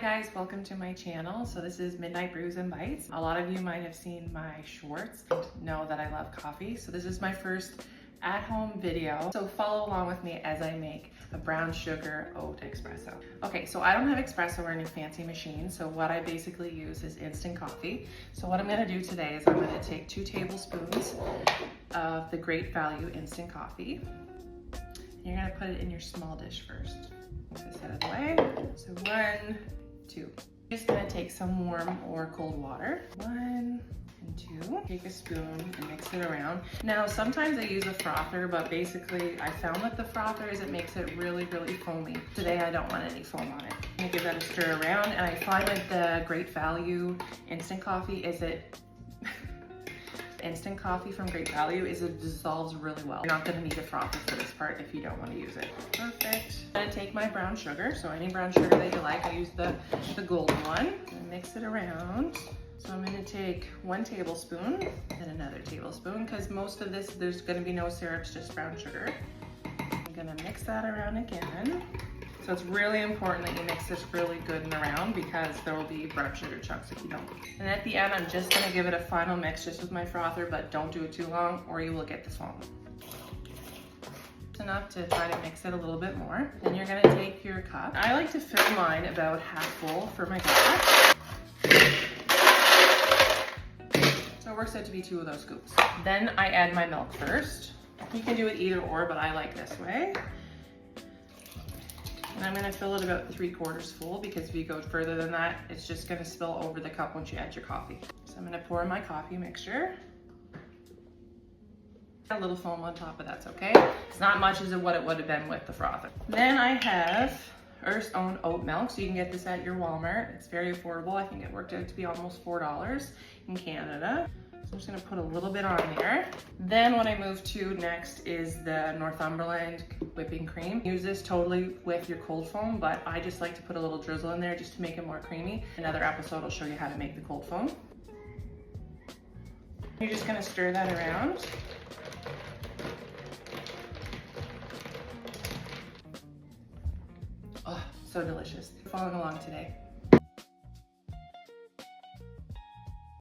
guys, welcome to my channel. So this is Midnight Brews and Bites. A lot of you might have seen my shorts and know that I love coffee. So this is my first at-home video. So follow along with me as I make a brown sugar oat espresso. Okay, so I don't have espresso or any fancy machine. So what I basically use is instant coffee. So what I'm gonna do today is I'm gonna take 2 tablespoons of the Great Value instant coffee. You're gonna put it in your small dish first. Move this out of the way. So 1, 2. You're just gonna take some warm or cold water. 1 and 2. Take a spoon and mix it around. Now, sometimes I use a frother, but basically I found that the frother is it makes it really, really foamy. Today I don't want any foam on it. I'm gonna give that a stir around, and I find that the Great Value instant coffee is instant coffee from Great Value is it dissolves really well. You're not gonna need a frother for this part if you don't want to use it. Perfect. I'm gonna take my brown sugar, so any brown sugar that you like. I use the golden one. And mix it around. So I'm gonna take 1 tablespoon and another tablespoon, because most of this, there's gonna be no syrups, just brown sugar. I'm gonna mix that around again. So it's really important that you mix this really good and around, because there will be brown sugar chunks if you don't. And at the end, I'm just gonna give it a final mix just with my frother, but don't do it too long or you will get the foam. It's enough to try to mix it a little bit more. Then you're gonna take your cup. I like to fill mine about half full for my glass. So it works out to be 2 of those scoops. Then I add my milk first. You can do it either or, but I like this way. And I'm gonna fill it about 3/4 full, because if you go further than that, it's just gonna spill over the cup once you add your coffee. So I'm gonna pour my coffee mixture. A little foam on top, but that's okay. It's not much as what it would have been with the frother. Then I have Earth's Own oat milk, so you can get this at your Walmart. It's very affordable. I think it worked out to be almost $4 in Canada. So I'm just gonna put a little bit on there. Then what I move to next is the Northumberland whipping cream. Use this totally with your cold foam, but I just like to put a little drizzle in there just to make it more creamy. Another episode will show you how to make the cold foam. You're just gonna stir that around. Oh, so delicious. Following along today.